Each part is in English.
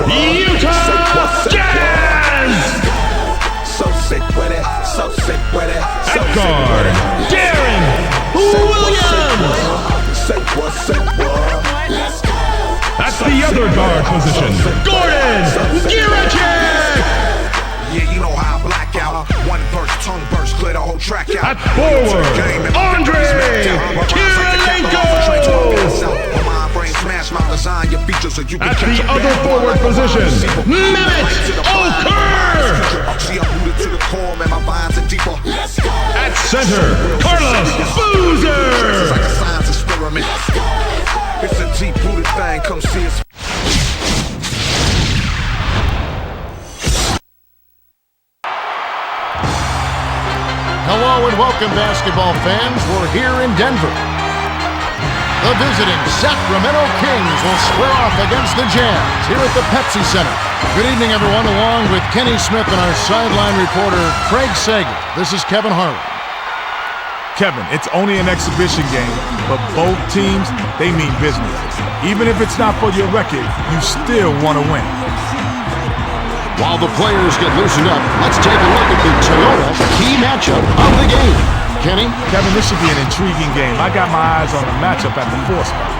Utah Jazz! So sick with it, so sick with it. At guard, Deron Williams! At the other guard position, Goran Dragic! Yeah, you know how I black out. One verse, tongue burst, clear the whole track out. At forward, Andrei Kirilenko! At the other forward position, Mehmet Okur! At center, Carlos Boozer! It's a deep-rooted thing, come see us. Hello and welcome, basketball fans. We're here in Denver. The visiting Sacramento Kings will square off against the Jazz here at the Pepsi Center. Good evening, everyone, along with Kenny Smith and our sideline reporter, Craig Sager. This is Kevin Harlan. Kevin, it's only an exhibition game, but both teams, they mean business. Even if it's not for your record, you still want to win. While the players get loosened up, let's take a look at the Toyota key matchup of the game. Kenny? Kevin, this should be an intriguing game. I got my eyes on the matchup at the 4 spot.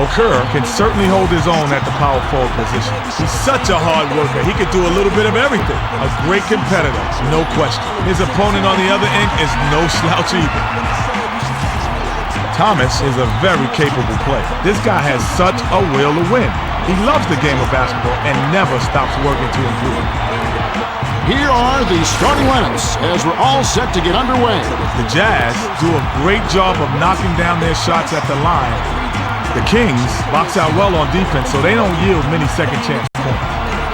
Okur can certainly hold his own at the power forward position. He's such a hard worker. He can do a little bit of everything. A great competitor, no question. His opponent on the other end is no slouch either. Thomas is a very capable player. This guy has such a will to win. He loves the game of basketball and never stops working to improve. Here are the starting lineups as we're all set to get underway. The Jazz do a great job of knocking down their shots at the line. The Kings box out well on defense, so they don't yield many second chance points.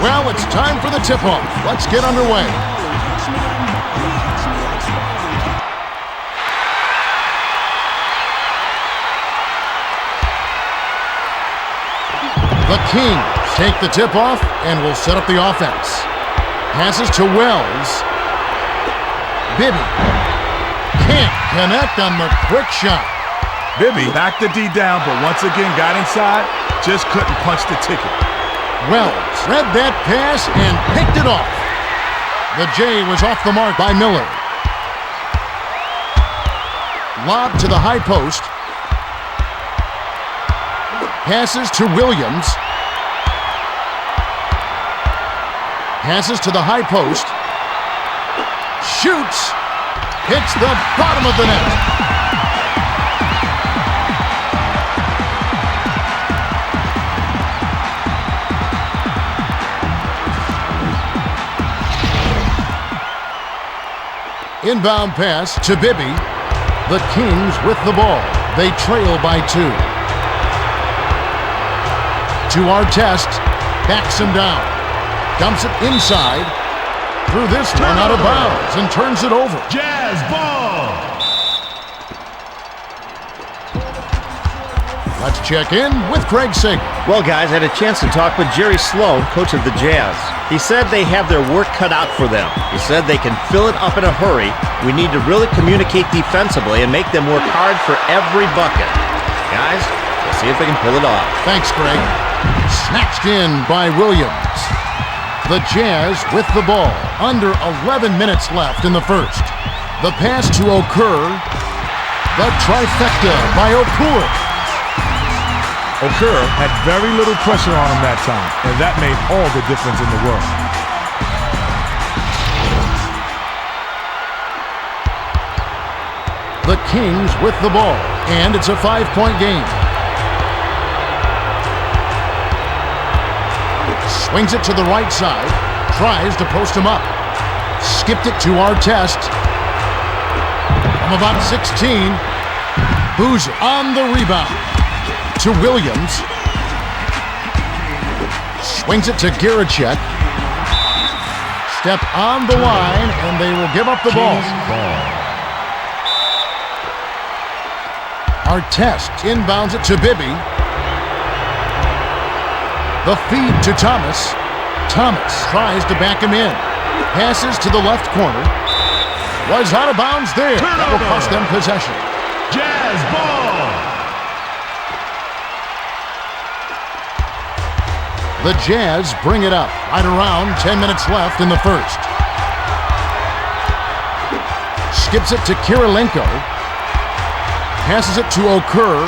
Well, it's time for the tip-off. Let's get underway. The Kings take the tip-off and will set up the offense. Passes to Wells. Bibby can't connect on the quick shot. Bibby backed the D down, but once again got inside, just couldn't punch the ticket. Wells read that pass and picked it off. The J was off the mark by Miller. Lob to the high post. Passes to Williams. Passes to the high post. Shoots. Hits the bottom of the net. Inbound pass to Bibby. The Kings with the ball. They trail by 2. To Artest. Backs him down. Dumps it inside. Threw this one out of bounds and turns it over. Jazz ball! Let's check in with Craig Sager. Well, guys, I had a chance to talk with Jerry Sloan, coach of the Jazz. He said they have their work cut out for them. He said they can fill it up in a hurry. We need to really communicate defensively and make them work hard for every bucket. Guys, we'll see if they can pull it off. Thanks, Craig. Snatched in by Williams. The Jazz with the ball. Under 11 minutes left in the first. The pass to Okur. The trifecta by Okur. Okur had very little pressure on him that time, and that made all the difference in the world. The Kings with the ball, and it's a 5-point game. Swings it to the right side, tries to post him up. Skipped it to Artest. From about 16, Boozer on the rebound. To Williams. Swings it to Garicek. Step on the line, and they will give up the ball. Artest inbounds it to Bibby. The feed to Thomas. Thomas tries to back him in. Passes to the left corner. Was out of bounds there. That will cost them possession. Jazz ball! The Jazz bring it up. Right around 10 minutes left in the first. Skips it to Kirilenko. Passes it to Okur.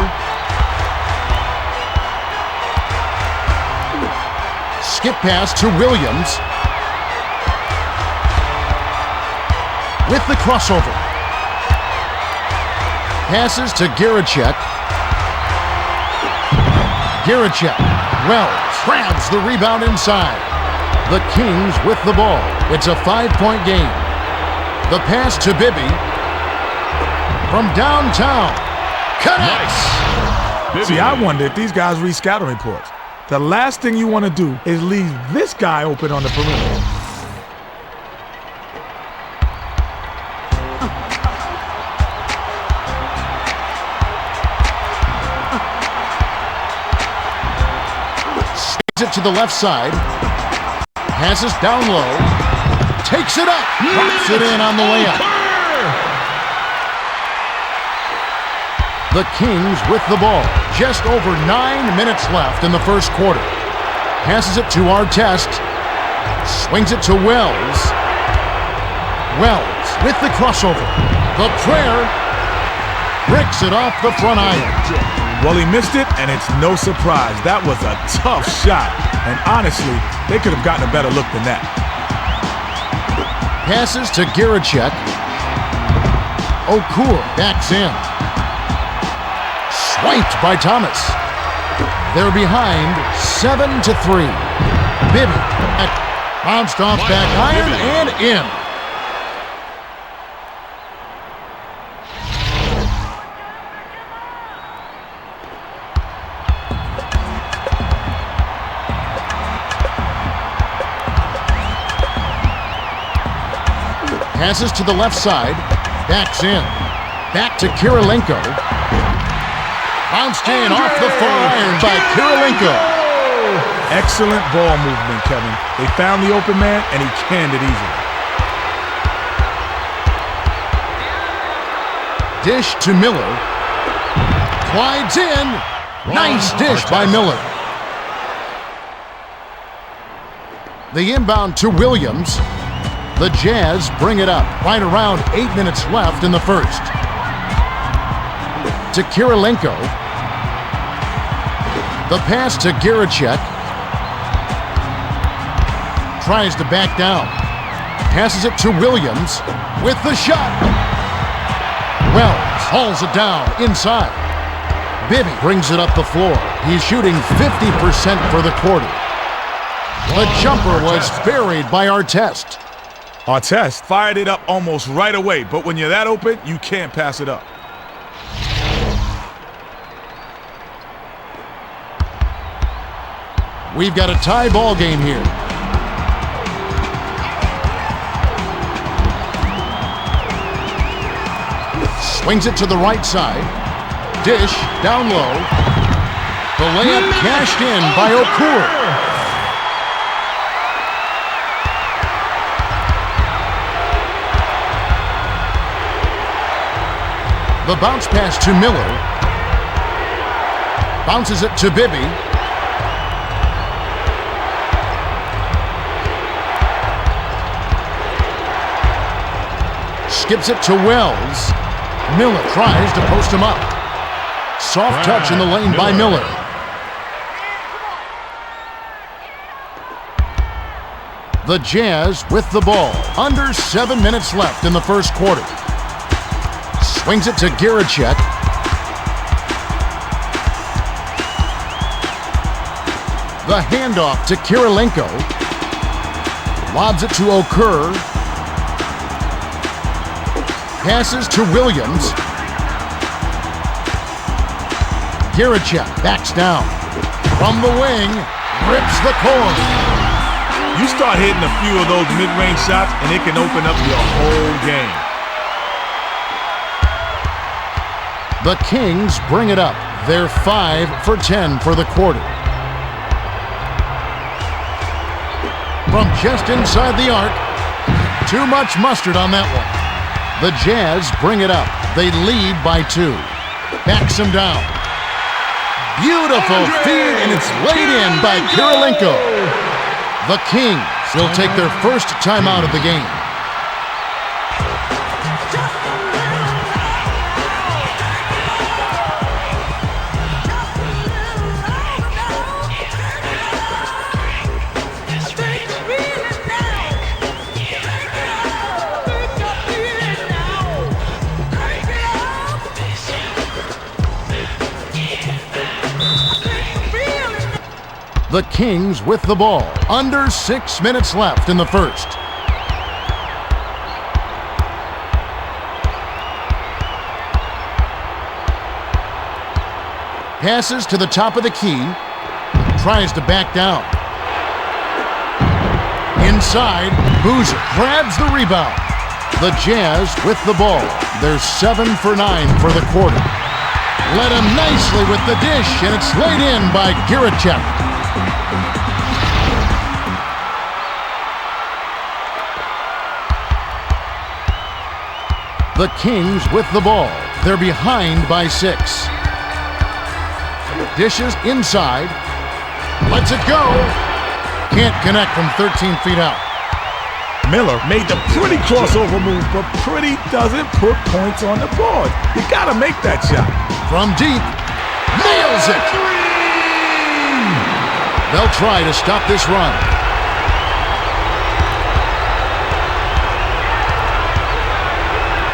Skip pass to Williams. With the crossover. Passes to Garicek. Garicek. Wells grabs the rebound inside. The Kings with the ball. It's a 5-point game. The pass to Bibby. From downtown. Connects! See, I wonder if these guys read scouting reports. The last thing you want to do is leave this guy open on the perimeter. It to the left side. Passes down low. Takes it up. Drops it in on the layup. The Kings with the ball. Just over 9 minutes left in the first quarter. Passes it to Artest. Swings it to Wells. Wells with the crossover. The prayer bricks it off the front iron. Well, he missed it, and it's no surprise. That was a tough shot. And honestly, they could have gotten a better look than that. Passes to Garicek. Okur backs in. Swiped by Thomas. They're behind 7-3. Bibby bounced off back iron and in. Passes to the left side. Backs in. Back to Kirilenko. Bounced in off the far iron by Kirilenko. Excellent ball movement, Kevin. They found the open man, and he canned it easily. Dish to Miller. Glides in. Nice dish by Miller. The inbound to Williams. The Jazz bring it up. Right around 8 minutes left in the first. To Kirilenko. The pass to Garicek. Tries to back down. Passes it to Williams with the shot. Wells hauls it down inside. Bibby brings it up the floor. He's shooting 50% for the quarter. The jumper was buried by Artest. Artest fired it up almost right away, but when you're that open, you can't pass it up. We've got a tie ball game here. Swings it to the right side. Dish down low. The layup cashed in by Okur. The bounce pass to Miller. Bounces it to Bibby. Skips it to Wells. Miller tries to post him up. Soft touch in the lane by Miller. The Jazz with the ball. Under 7 minutes left in the first quarter. Swings it to Garicek. The handoff to Kirilenko. Lobs it to Okur. Passes to Williams. Garicek backs down. From the wing, rips the cord. You start hitting a few of those mid-range shots, and it can open up your whole game. The Kings bring it up. They're 5 for 10 for the quarter. From just inside the arc, too much mustard on that one. The Jazz bring it up. They lead by 2. Backs him down. Beautiful feed, and it's laid in by Kirilenko. The Kings will take their first timeout of the game. The Kings with the ball. Under 6 minutes left in the first. Passes to the top of the key. Tries to back down. Inside, Boozer grabs the rebound. The Jazz with the ball. They're 7 for 9 for the quarter. Led him nicely with the dish, and it's laid in by Giricek. The Kings with the ball. They're behind by 6. Dishes inside. Lets it go. Can't connect from 13 feet out. Miller made the pretty crossover move, but pretty doesn't put points on the board. You gotta make that shot. From deep. Nails it. They'll try to stop this run.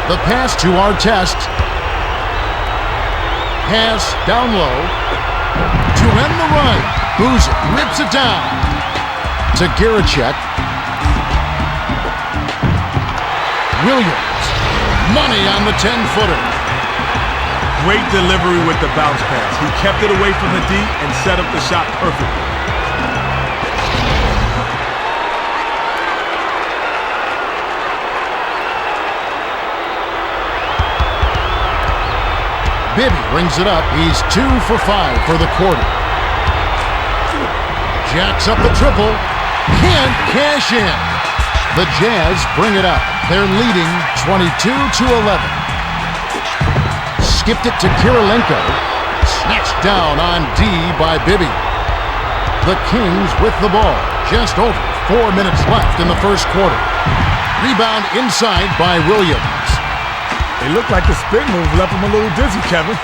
The pass to Artest. Pass down low. To end the run. Boozer rips it down. To Giricek. Williams. Money on the 10-footer. Great delivery with the bounce pass. He kept it away from the D and set up the shot perfectly. Bibby rings it up. He's 2 for 5 for the quarter. Jacks up the triple. Can't cash in. The Jazz bring it up. They're leading 22-11. Skipped it to Kirilenko. Snatched down on D by Bibby. The Kings with the ball. Just over 4 minutes left in the first quarter. Rebound inside by Williams. It looked like the spin move left him a little dizzy, Kevin.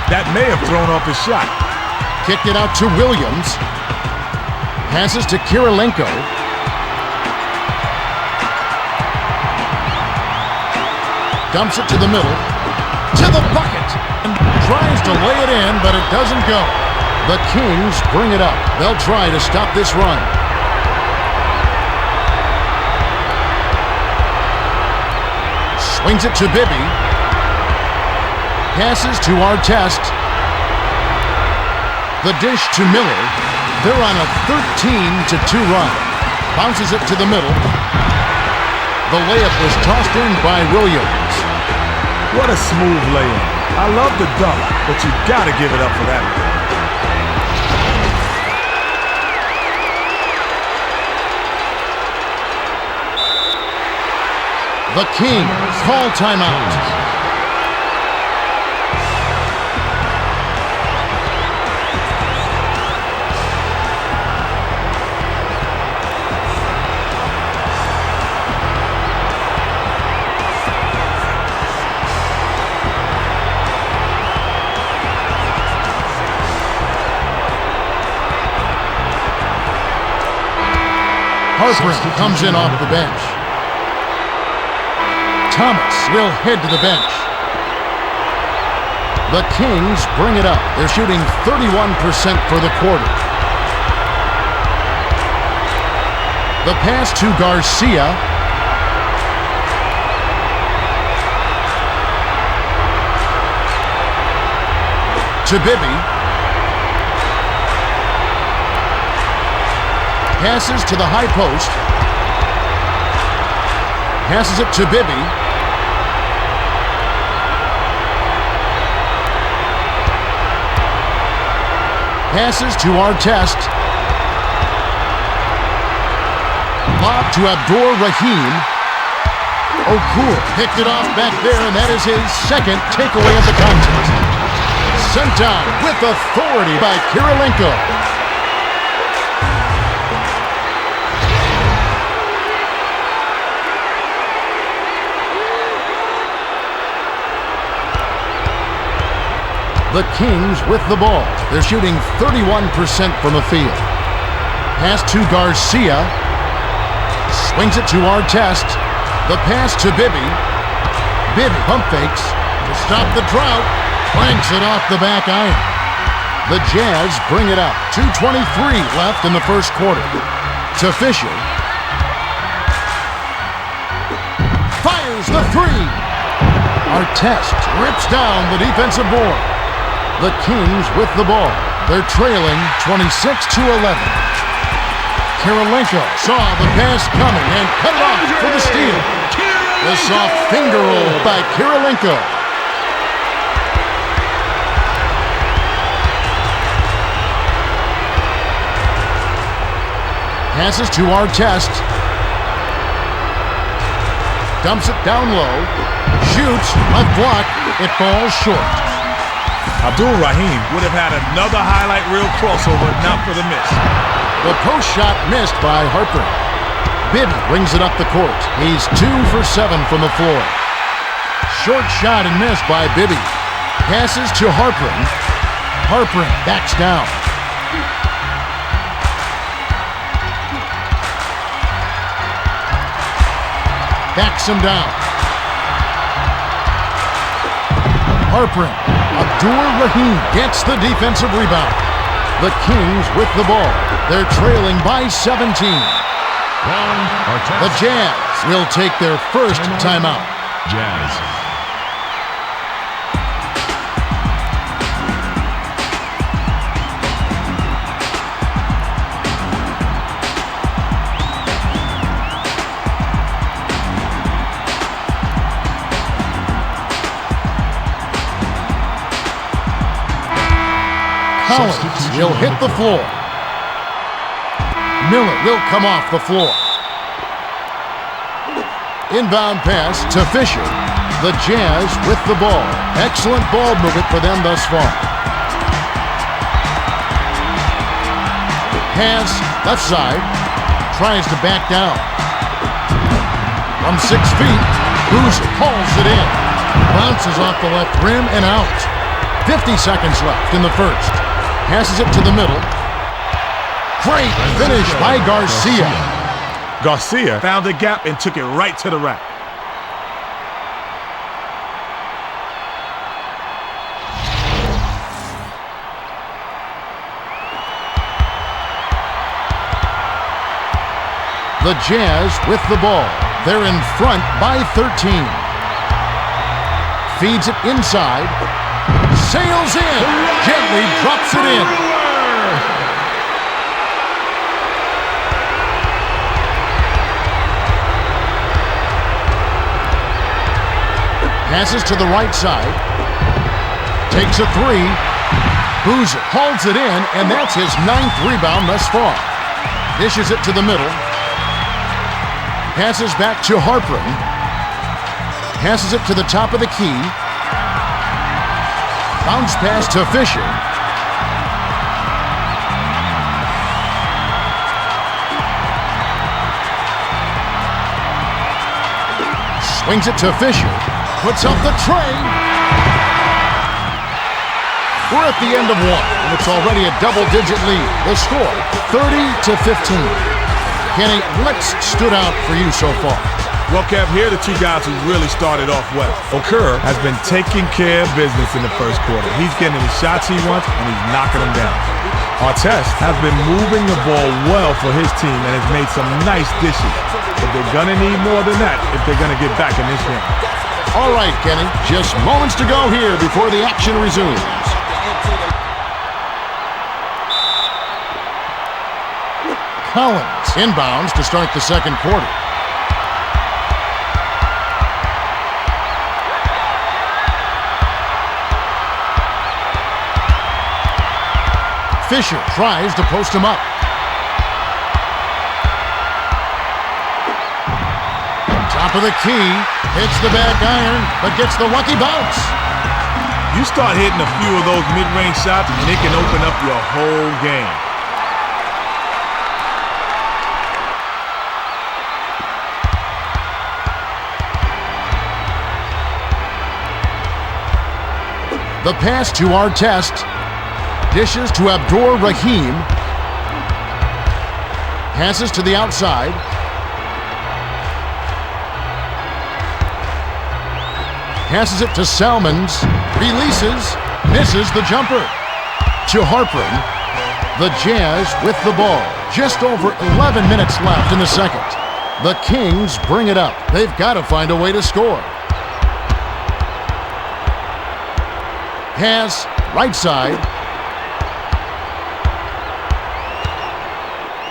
That may have thrown off his shot. Kicked it out to Williams. Passes to Kirilenko. Dumps it to the middle. To the bucket. And tries to lay it in, but it doesn't go. The Kings bring it up. They'll try to stop this run. Swings it to Bibby. Passes to Artest. The dish to Miller. They're on a 13-2 run. Bounces it to the middle. The layup was tossed in by Williams. What a smooth layup. I love the dunk, but you gotta give it up for that one. The Kings call timeout. Harper comes in off the bench. Thomas will head to the bench. The Kings bring it up. They're shooting 31% for the quarter. The pass to Garcia. To Bibby. Passes to the high post. Passes it to Bibby. Passes to Artest. Lob to Abdur Rahim. Okur picked it off back there, and that is his second takeaway of the contest. sent down with authority by Kirilenko. The Kings with the ball. They're shooting 31% from the field. Pass to Garcia. Swings it to Artest. The pass to Bibby. Bibby pump fakes to stop the drought. Cranks it off the back iron. The Jazz bring it up. 2:23 left in the first quarter. To Fisher. Fires the three. Artest rips down the defensive board. The Kings with the ball. They're trailing 26-11. Kirilenko saw the pass coming and cut it off for the steal. The soft finger roll by Kirilenko. Passes to Artest. Dumps it down low. Shoots. Left block. It falls short. Abdul Rahim would have had another highlight reel crossover not for the miss. The post shot missed by Harper. Bibby brings it up the court. He's 2 for 7 from the floor. Short shot and missed by Bibby. Passes to Harper. Harper backs down. Backs him down. Harper. Abdul Rahim gets the defensive rebound. The Kings with the ball. They're trailing by 17. The Jazz will take their first timeout. Jazz. Collins will hit the floor. Miller will come off the floor. Inbound pass to Fisher. The Jazz with the ball. Excellent ball movement for them thus far. Pass left side. Tries to back down. From 6 feet, Boozer calls it in. Bounces off the left rim and out. 50 seconds left in the first. Passes it to the middle. Great finish by Garcia. Garcia found the gap and took it right to the rack. The Jazz with the ball. They're in front by 13. Feeds it inside. Sails in. Gently drops it in. Passes to the right side. Takes a three. Boozer holds it in, and that's his 9th rebound thus far. Dishes it to the middle. Passes back to Harper. Passes it to the top of the key. Bounce pass to Fisher. Swings it to Fisher. Puts up the tray. We're at the end of one, and it's already a double-digit lead. The score, 30-15. Kenny, what's stood out for you so far? Well, Kev, here are the two guys who really started off well. Okur has been taking care of business in the first quarter. He's getting the shots he wants, and he's knocking them down. Artest has been moving the ball well for his team and has made some nice dishes. But they're going to need more than that if they're going to get back in this game. All right, Kenny, just moments to go here before the action resumes. Collins inbounds to start the second quarter. Fisher tries to post him up. Top of the key, hits the back iron, but gets the lucky bounce. You start hitting a few of those mid-range shots, and it can open up your whole game. The pass to Artest. Dishes to Abdur Rahim. Passes to the outside. Passes it to Salmons. Releases. Misses the jumper. To Harpern. The Jazz with the ball. Just over 11 minutes left in the second. The Kings bring it up. They've got to find a way to score. Pass, right side.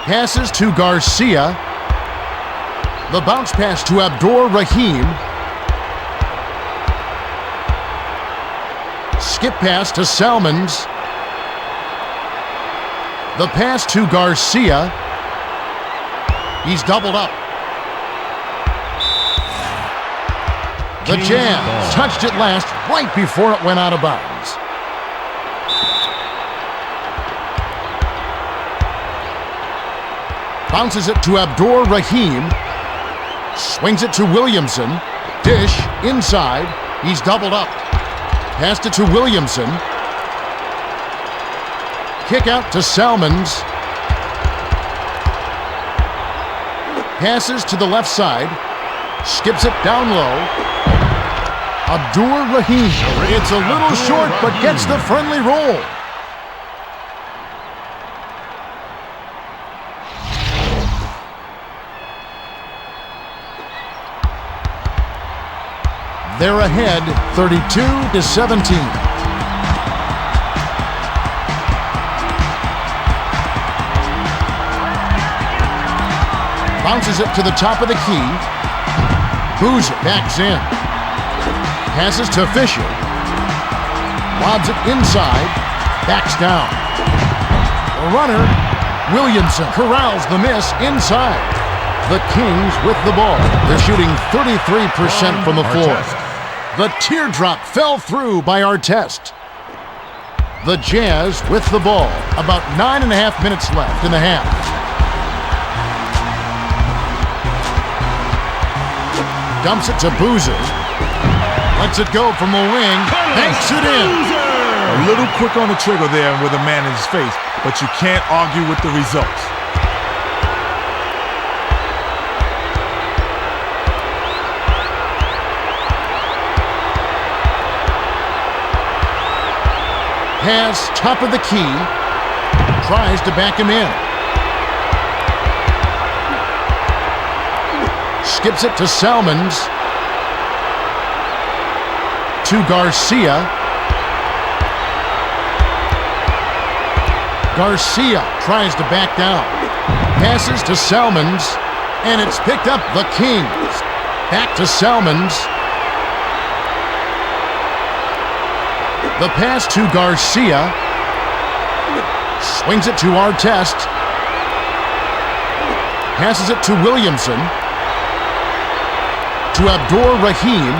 Passes to Garcia. The bounce pass to Abdur Rahim. Skip pass to Salmons. The pass to Garcia. He's doubled up. The Jazz touched it last right before it went out of bounds. Bounces it to Abdur Rahim. Swings it to Williamson. Dish inside. He's doubled up. Passed it to Williamson. Kick out to Salmons. Passes to the left side. Skips it down low. Abdur Rahim. It's a little short, but gets the friendly roll. They're ahead, 32-17. Bounces it to the top of the key. Boozer backs in. Passes to Fisher. Lobs it inside. Backs down. The runner, Williamson, corrals the miss inside. The Kings with the ball. They're shooting 33% from the floor. The teardrop fell through by Artest. The Jazz with the ball. About 9.5 minutes left in the half. Dumps it to Boozer. Lets it go from the wing. Banks it in. A little quick on the trigger there with a man in his face, but you can't argue with the results. Pass, top of the key. Tries to back him in. Skips it to Salmons. To Garcia. Garcia tries to back down. Passes to Salmons. And it's picked up. The Kings. Back to Salmons. The pass to Garcia. Swings it to Artest. Passes it to Williamson. To Abdur Rahim.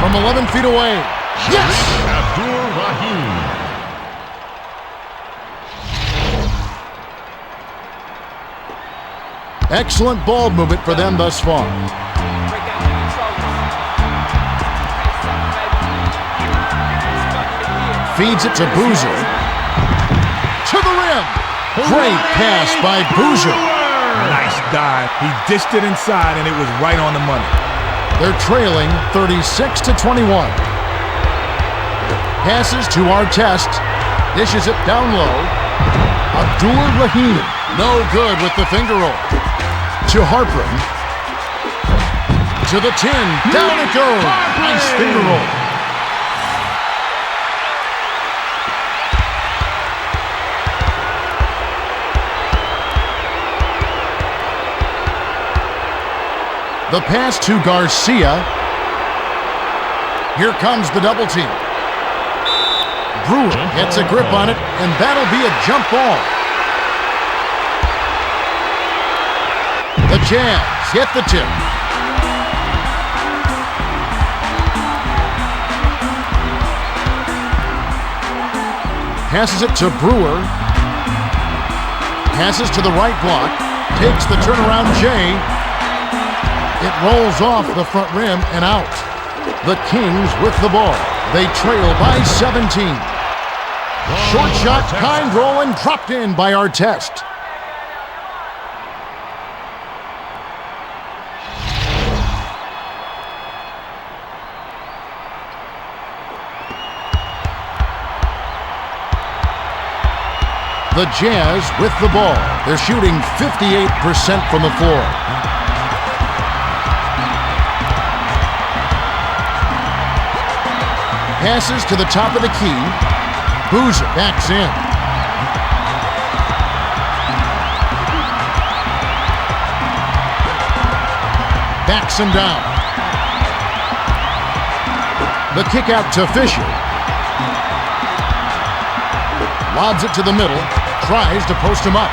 From 11 feet away. Yes! Abdur Rahim. Excellent ball movement for them thus far. Feeds it to Boozer. To the rim. Great pass by Boozer. Nice dive. He dished it inside, and it was right on the money. They're trailing 36-21. Passes to Artest. Dishes it down low. Abdur Rahim. No good with the finger roll. To Harpern. To the 10. Down it goes. Nice finger roll. The pass to Garcia. Here comes the double team. Brewer gets a grip on it, and that'll be a jump ball. The Jazz get the tip. Passes it to Brewer. Passes to the right block. Takes the turnaround Jay. It rolls off the front rim and out. The Kings with the ball. They trail by 17. Short shot, kind roll, and dropped in by Artest. The Jazz with the ball. They're shooting 58% from the floor. Passes to the top of the key. Boozer backs in. Backs him down. The kick out to Fisher. Lobs it to the middle. Tries to post him up.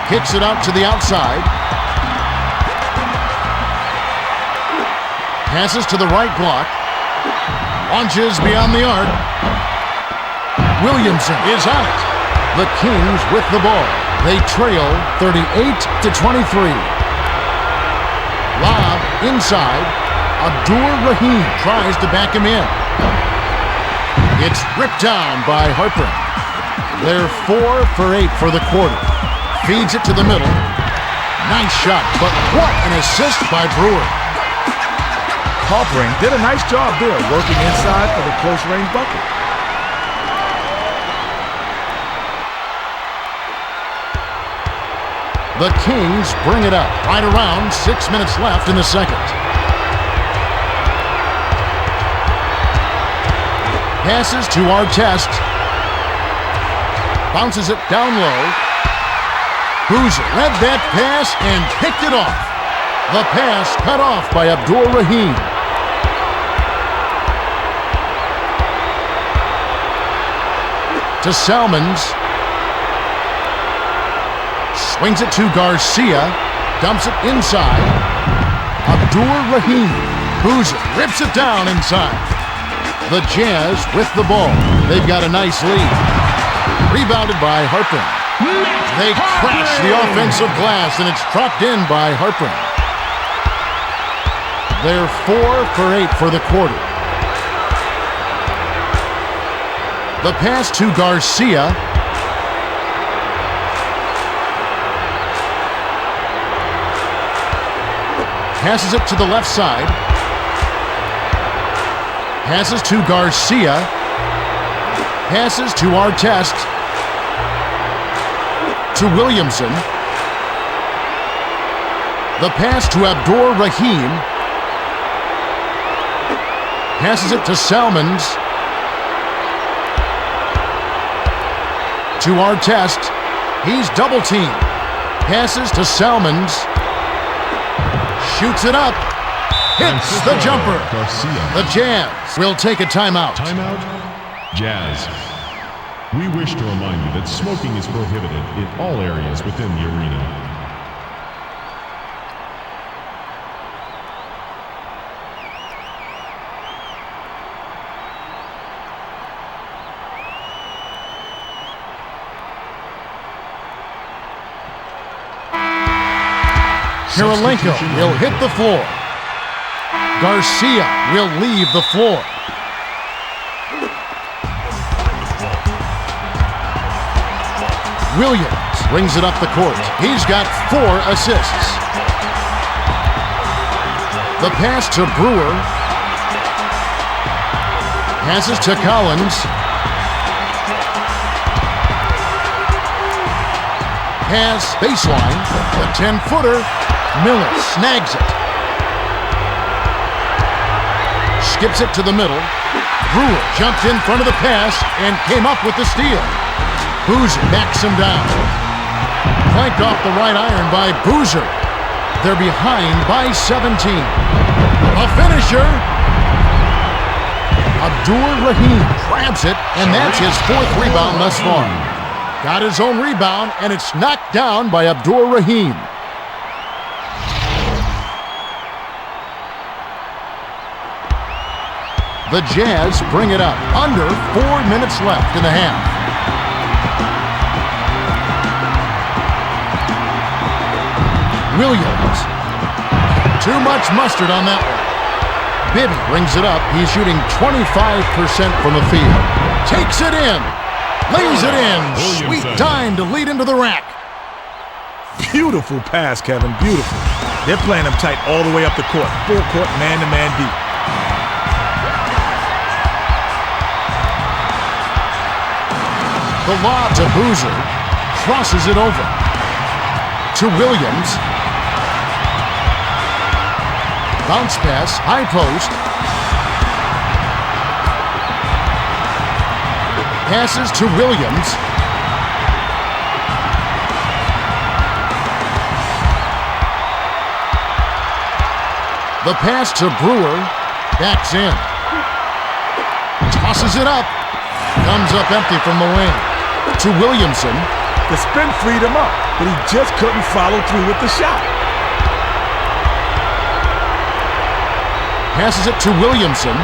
Kicks it out to the outside. Passes to the right block. Launches beyond the arc. Williamson is on it. The Kings with the ball. They trail 38-23. Lob inside. Abdur Rahim tries to back him in. It's ripped down by Harper. They're 4 for 8 for the quarter. Feeds it to the middle. Nice shot, but what an assist by Brewer. Halpern did a nice job there, working inside for the close-range bucket. The Kings bring it up right around 6 minutes left in the second. Passes to Artest. Bounces it down low. Boozer read that pass and picked it off. The pass cut off by Abdur Rahim. To Salmons. Swings it to Garcia. Dumps it inside. Abdur Rahim. Boozer rips it down inside. The Jazz with the ball. They've got a nice lead. Rebounded by Harper. They crash the offensive glass, and it's dropped in by Harper. They're 4 for 8 for the quarter. The pass to Garcia. Passes it to the left side. Passes to Garcia. Passes to Artest. To Williamson. The pass to Abdur Rahim. Passes it to Salmons. To Artest. He's double teamed. Passes to Salmons. Shoots it up. Hits the jumper. Garcia. The Jazz will take a timeout. Timeout. Jazz. We wish to remind you that smoking is prohibited in all areas within the arena. Kirilenko will hit the floor. Garcia will leave the floor. Williams brings it up the court. He's got 4 assists. The pass to Brewer. Passes to Collins. Pass baseline. The 10-footer. Miller snags it. Skips it to the middle. Brewer jumped in front of the pass and came up with the steal. Boozer backs him down. Flanked off the right iron by Boozer. They're behind by 17. A finisher. Abdur Rahim grabs it, and that's his 4th rebound thus far. Got his own rebound, and it's knocked down by Abdur Rahim. The Jazz bring it up. Under 4 minutes left in the half. Williams. Too much mustard on that one. Bibby brings it up. He's shooting 25% from the field. Takes it in. Lays it in. Sweet time to lead into the rack. Beautiful pass, Kevin. Beautiful. They're playing him tight all the way up the court. Full court, man-to-man deep. The lob to Boozer. Crosses it over. To Williams. Bounce pass, high post. Passes to Williams. The pass to Brewer. Backs in. Tosses it up. Comes up empty from the wing. To Williamson. The spin freed him up, but he just couldn't follow through with the shot. Passes it to Williamson.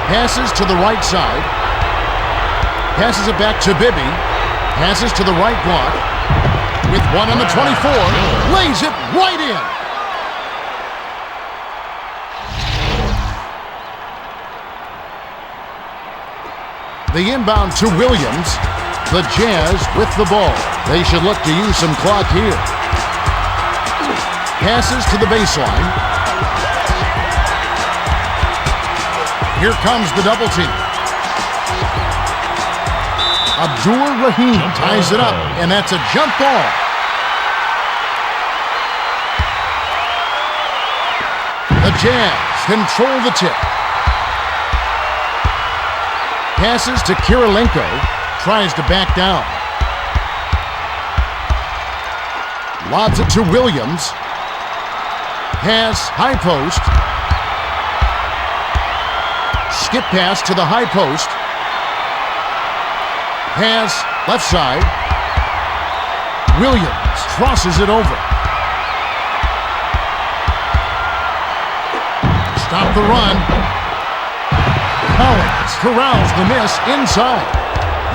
Passes to the right side. Passes it back to Bibby. Passes to the right block. With one on the 24. Lays it right in. The inbound to Williams. The Jazz with the ball. They should look to use some clock here. Passes to the baseline. Here comes the double team. Abdur-Rahim ties it up, and that's a jump ball. The Jazz control the tip. Passes to Kirilenko. Tries to back down. Lobs it to Williams. Pass, high post. Skip pass to the high post. Pass, left side. Williams crosses it over. Stop the run. Collins corrals the miss inside.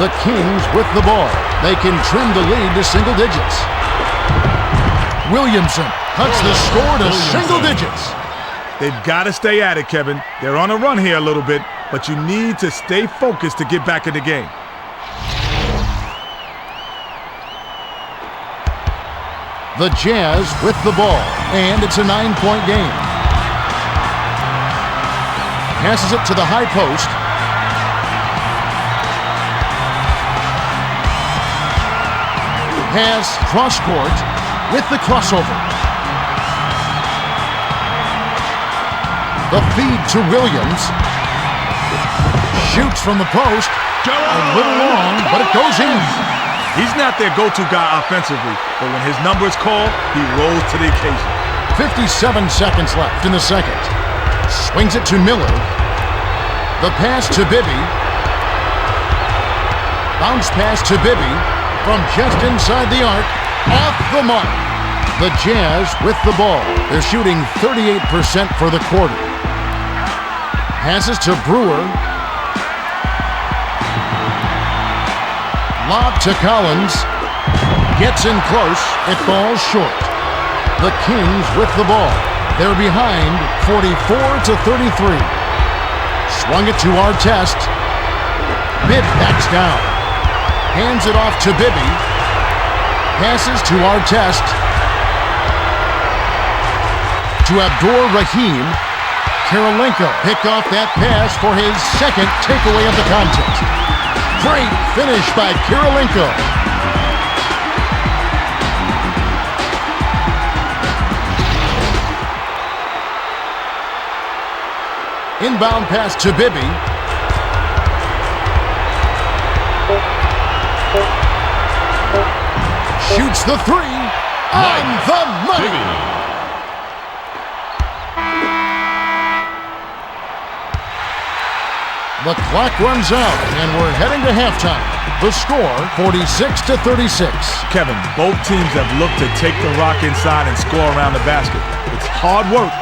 The Kings with the ball. They can trim the lead to single digits. Williamson cuts the score to single digits. They've got to stay at it, Kevin. They're on a run here a little bit, but you need to stay focused to get back in the game. The Jazz with the ball, and it's a 9-point game. Passes it to the high post. Pass cross court with the crossover. The feed to Williams. Shoots from the post. A little long, but it goes in. He's not their go-to guy offensively, but when his number is called, he rolls to the occasion. 57 seconds left in the second. Swings it to Miller. The pass to Bibby. Bounce pass to Bibby from just inside the arc. Off the mark. The Jazz with the ball. They're shooting 38% for the quarter. Passes to Brewer. Lob to Collins. Gets in close. It falls short. The Kings with the ball. They're behind 44-33. Swung it to Artest. Bibb backs down. Hands it off to Bibby. Passes to Artest. To Abdur-Rahim. Kirilenko picked off that pass for his second takeaway of the contest. Great finish by Kirilenko. Inbound pass to Bibby. Shoots the three on the money. The clock runs out, and we're heading to halftime. The score, 46-36. Kevin, both teams have looked to take the rock inside and score around the basket. It's hard work,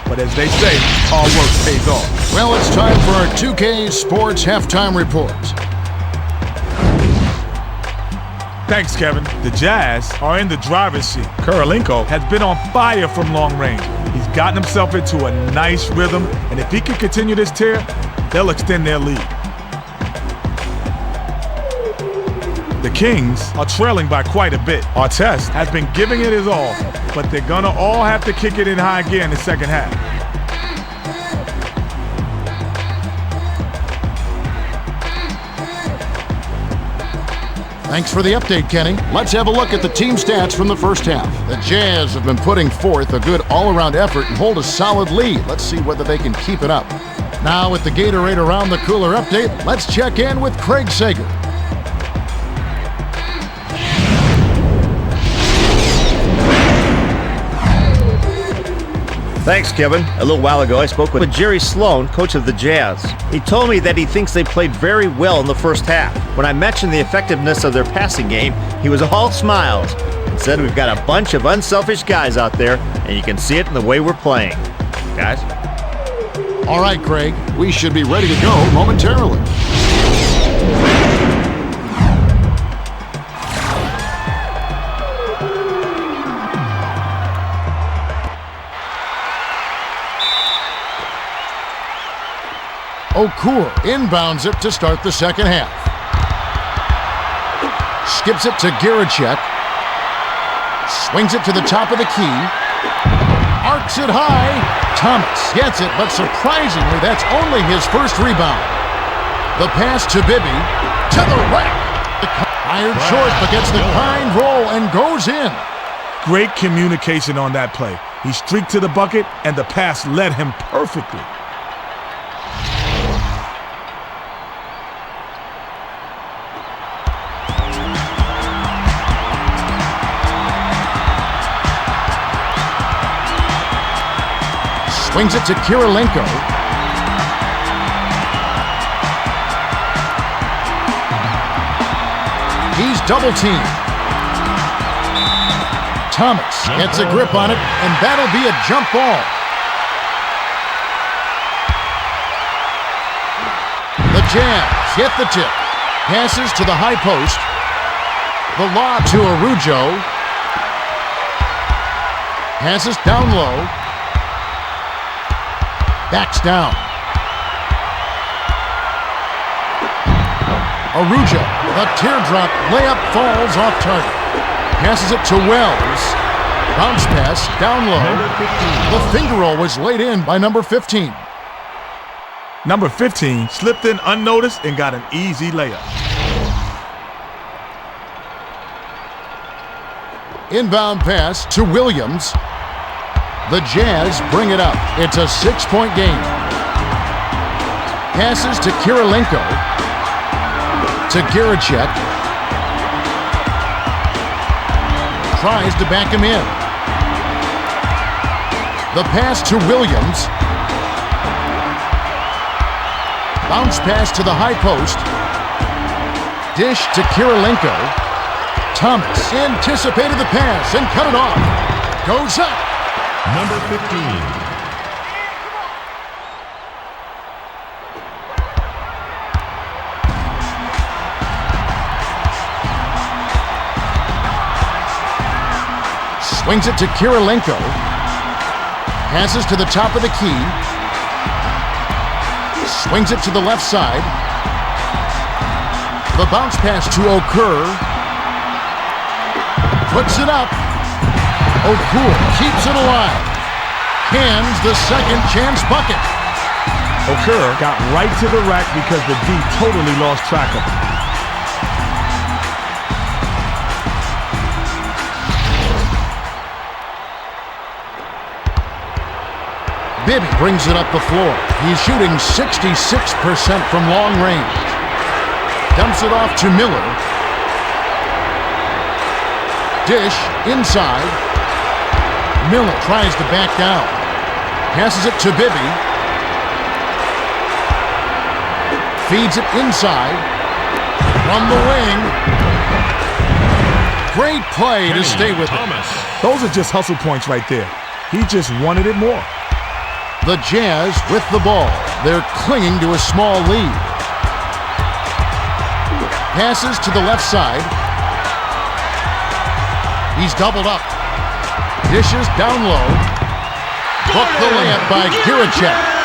but as they say, hard work pays off. Well, it's time for our 2K Sports Halftime Report. Thanks, Kevin. The Jazz are in the driver's seat. Kirilenko has been on fire from long range. He's gotten himself into a nice rhythm, and if he can continue this tear, they'll extend their lead. The Kings are trailing by quite a bit. Artest has been giving it his all, but they're gonna all have to kick it in high gear in the second half. Thanks for the update, Kenny. Let's have a look at the team stats from the first half. The Jazz have been putting forth a good all-around effort and hold a solid lead. Let's see whether they can keep it up. Now with the Gatorade Around the Cooler update, let's check in with Craig Sager. Thanks, Kevin. A little while ago, I spoke with Jerry Sloan, coach of the Jazz. He told me that he thinks they played very well in the first half. When I mentioned the effectiveness of their passing game, he was all smiles and said we've got a bunch of unselfish guys out there, and you can see it in the way we're playing. Guys? All right, Craig, we should be ready to go momentarily. Okur inbounds it to start the second half. Skips it to Giricek. Swings it to the top of the key. Arcs it high. Thomas gets it, but surprisingly, that's only his first rebound. The pass to Bibby. To the rack. Fired short, but gets the kind roll and goes in. Great communication on that play. He streaked to the bucket, and the pass led him perfectly. Swings it to Kirilenko. He's double-teamed. Thomas gets a grip on it, and that'll be a jump ball. The Jazz get the tip. Passes to the high post. The lob to Araujo. Passes down low. Backs down. Araujo, the teardrop layup falls off target. Passes it to Wells. Bounce pass down low. The finger roll was laid in by number 15. Number 15 slipped in unnoticed and got an easy layup. Inbound pass to Williams. The Jazz bring it up. It's a 6-point game. Passes to Kirilenko. To Giricek. Tries to back him in. The pass to Williams. Bounce pass to the high post. Dish to Kirilenko. Thomas anticipated the pass and cut it off. Goes up. Number 15. Swings it to Kirilenko. Passes to the top of the key. Swings it to the left side. The bounce pass to Okur. Puts it up. Okur keeps it alive. Cans the second chance bucket. Okur got right to the rack because the D totally lost track of him. Bibby brings it up the floor. He's shooting 66% from long range. Dumps it off to Miller. Dish inside. Miller tries to back down. Passes it to Bibby. Feeds it inside. From the wing. Great play to stay with it. Those are just hustle points right there. He just wanted it more. The Jazz with the ball. They're clinging to a small lead. Passes to the left side. He's doubled up. Dishes down low. Hooked the layup by Giricek.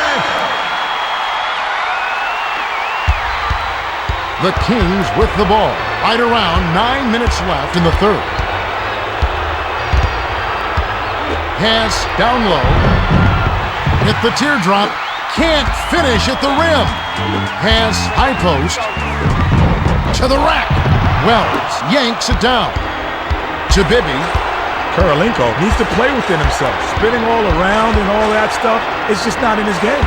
The Kings with the ball. Right around 9 minutes left in the third. Pass down low. Hit the teardrop. Can't finish at the rim. Pass high post. To the rack. Wells yanks it down. To Bibby. Kirilenko needs to play within himself. Spinning all around and all that stuff, it's just not in his game.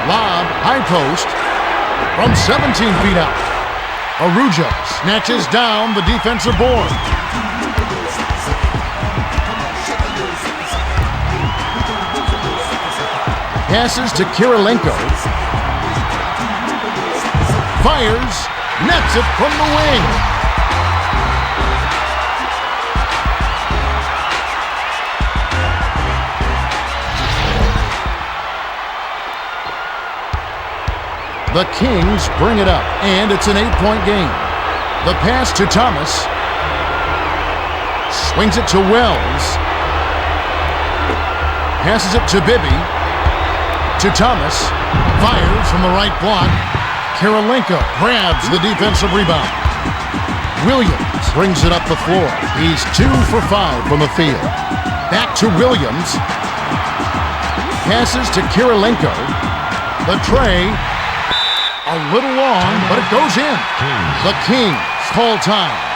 Lob, high post. From 17 feet out. Arujo snatches down the defensive board. Passes to Kirilenko. Fires. Nets it from the wing. The Kings bring it up, and it's an 8-point game. The pass to Thomas. Swings it to Wells. Passes it to Bibby. To Thomas. Fires from the right block. Kirilenko grabs the defensive rebound. Williams brings it up the floor. He's 2 for 5 from the field. Back to Williams. Passes to Kirilenko. The tray. A little long, but it goes in. The Kings call time.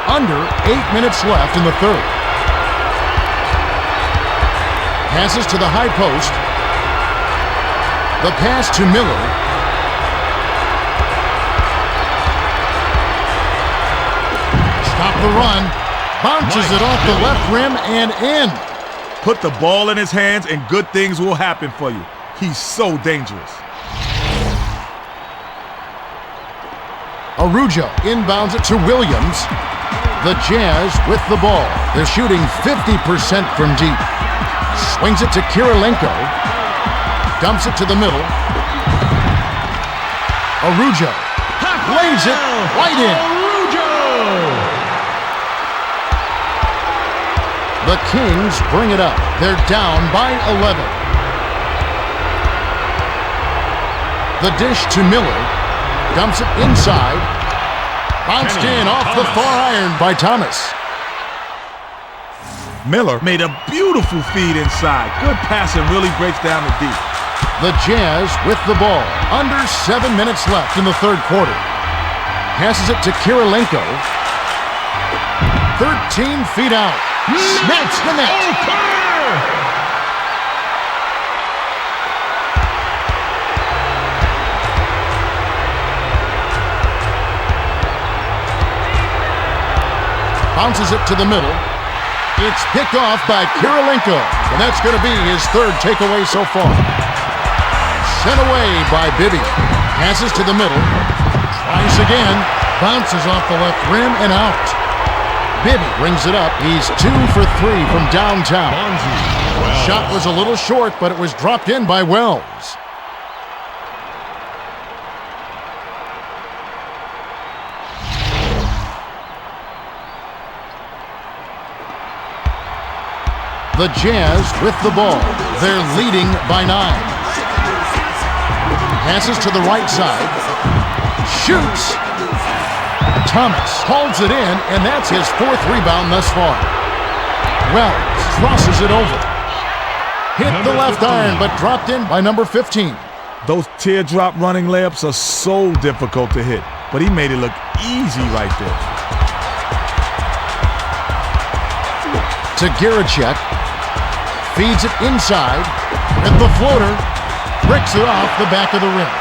Under 8 minutes left in the third. Passes to the high post. The pass to Miller. Stop the run. Bounces it off the left rim and in. Put the ball in his hands and good things will happen for you. He's so dangerous. Arujo inbounds it to Williams. The Jazz with the ball. They're shooting 50% from deep. Swings it to Kirilenko. Dumps it to the middle. Arujo lays it right in. The Kings bring it up. They're down by 11. The dish to Miller. Dumps it inside. Bounced in off the far iron by Thomas. Miller made a beautiful feed inside. Good passing really breaks down the deep. The Jazz with the ball. Under 7 minutes left in the third quarter. Passes it to Kirilenko. 13 feet out. Snaps the net. Bounces it to the middle. It's picked off by Kirilenko, and that's going to be his third takeaway so far. Sent away by Bibby. Passes to the middle. Tries again. Bounces off the left rim and out. Bibby brings it up. He's 2 for 3 from downtown. Shot was a little short, but it was dropped in by Wells. The Jazz with the ball. They're leading by 9. Passes to the right side. Shoots. Thomas holds it in, and that's his 4th rebound thus far. Wells crosses it over. Hit the left iron, but dropped in by number 15. Those teardrop running layups are so difficult to hit, but he made it look easy right there. to Giricek. Feeds it inside. With the floater. Bricks it off the back of the rim.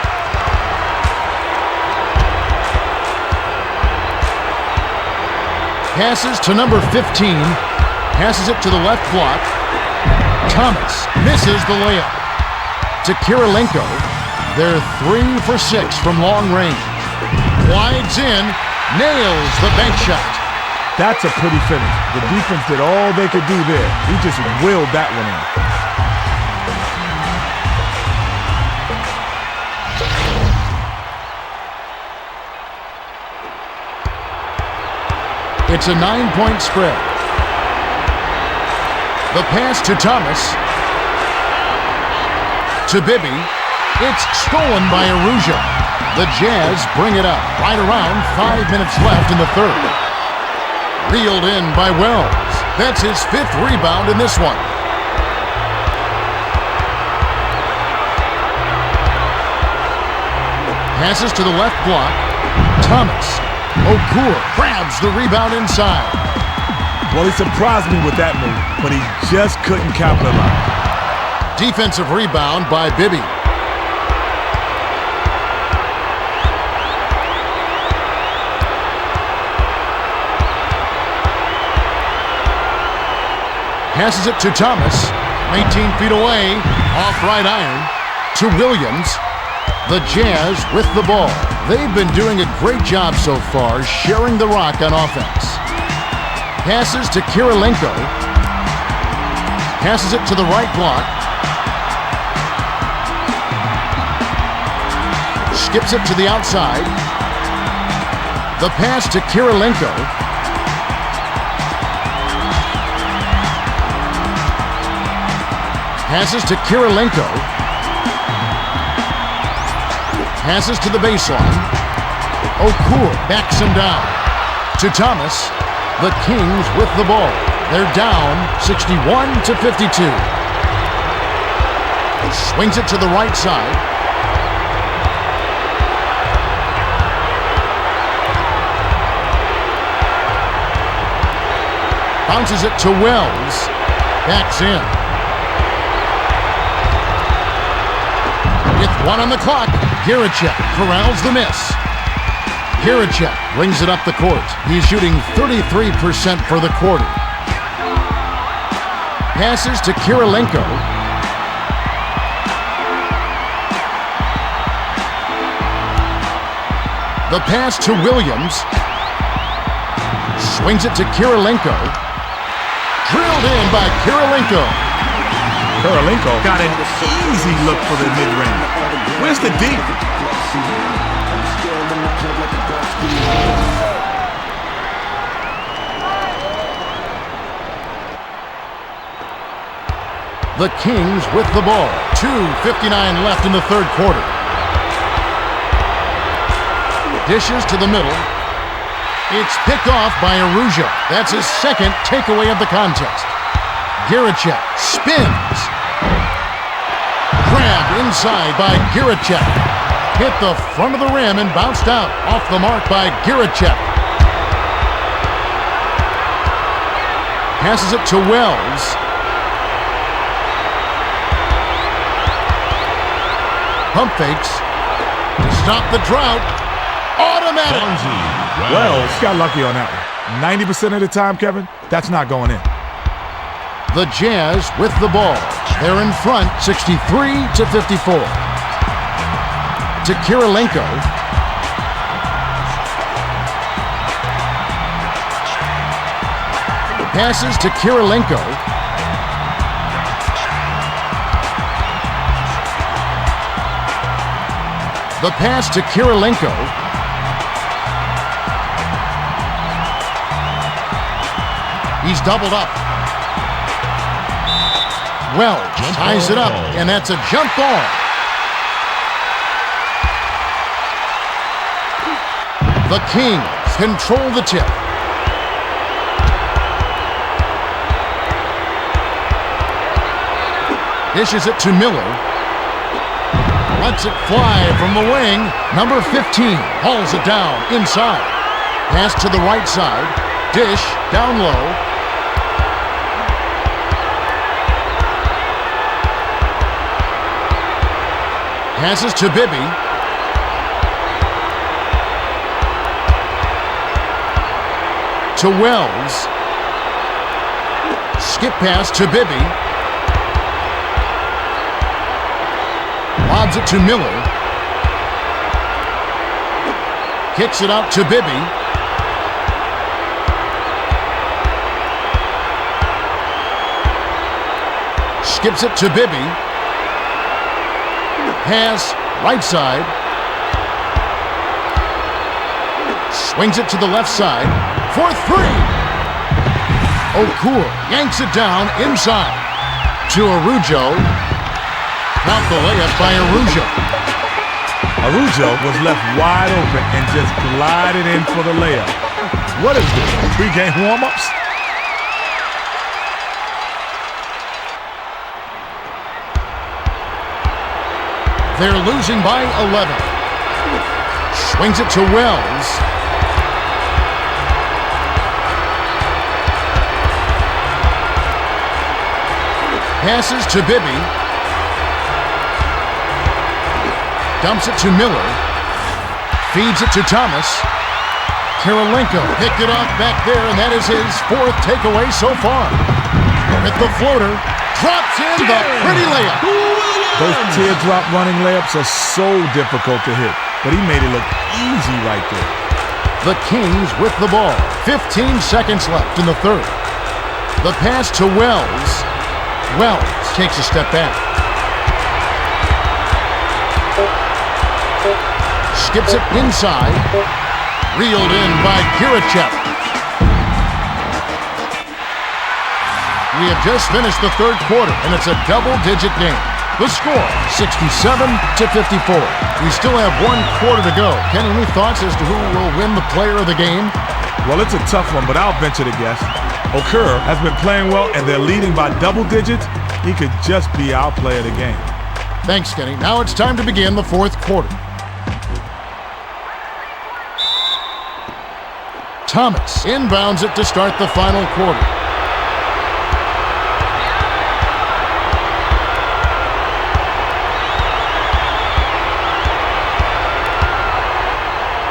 Passes to number 15. Passes it to the left block. Thomas misses the layup. To Kirilenko. They're 3 for 6 from long range. Wides in. Nails the bank shot. That's a pretty finish. The defense did all they could do there. He just willed that one in. It's a 9-point spread. The pass to Thomas. To Bibby. It's stolen by Araujo. The Jazz bring it up right around 5 minutes left in the third. Reeled in by Wells. That's his 5th rebound in this one. Passes to the left block. Thomas. Okur grabs the rebound inside. Well, he surprised me with that move, but he just couldn't capitalize. Defensive rebound by Bibby. Passes it to Thomas. 18 feet away. Off right iron. To Williams. The Jazz with the ball. They've been doing a great job so far sharing the rock on offense. Passes to Kirilenko. Passes it to the right block. Skips it to the outside. The pass to Kirilenko. Passes to Kirilenko. Passes to the baseline. Okur backs him down. To Thomas. The Kings with the ball. They're down 61-52. Swings it to the right side. Bounces it to Wells. Backs in. With 1 on the clock, Giricek corrals the miss. Giricek brings it up the court. He's shooting 33% for the quarter. Passes to Kirilenko. The pass to Williams. Swings it to Kirilenko. Drilled in by Kirilenko. Kirilenko got an easy look for the mid-range. Where's the D? The Kings with the ball. 2:59 left in the third quarter. Dishes to the middle. It's picked off by Araujo. That's his second takeaway of the contest. Giricek spins. Grabbed inside by Giricek. Hit the front of the rim and bounced out. Off the mark by Giricek. Passes it to Wells. Pump fakes. To stop the drought. Automatic. Wells got lucky on that one. 90% of the time, Kevin, that's not going in. The Jazz with the ball. They're in front 63-54. To Kirilenko. Passes to Kirilenko. The pass to Kirilenko. He's doubled up. Wells ties it up, and that's a jump ball. The Kings control the tip. Dishes it to Miller. Lets it fly from the wing. Number 15 hauls it down inside. Pass to the right side. Dish down low. Passes to Bibby. To Wells. Skip pass to Bibby. Lobs it to Miller. Kicks it out to Bibby. Skips it to Bibby. Pass, right side. Swings it to the left side. For three. Okur yanks it down inside. To Araujo. Count the layup by Araujo. Araujo was left wide open and just glided in for the layup. What is this, pre-game warm-ups? They're losing by 11. Swings it to Wells. Passes to Bibby. Dumps it to Miller. Feeds it to Thomas. Kirilenko picked it off back there, and that is his fourth takeaway so far. With the floater, drops in the pretty layup. Those teardrop running layups are so difficult to hit, but he made it look easy right there. The Kings with the ball. 15 seconds left in the third. The pass to Wells. Wells takes a step back. Skips it inside. Reeled in by Kirichev. We have just finished the third quarter, and it's a double-digit game. The score, 67-54. We still have one quarter to go. Ken, any thoughts as to who will win the player of the game? Well, it's a tough one, but I'll venture to guess. Okur has been playing well, and they're leading by double digits. He could just be our player of the game. Thanks, Kenny. Now it's time to begin the fourth quarter. Thomas inbounds it to start the final quarter.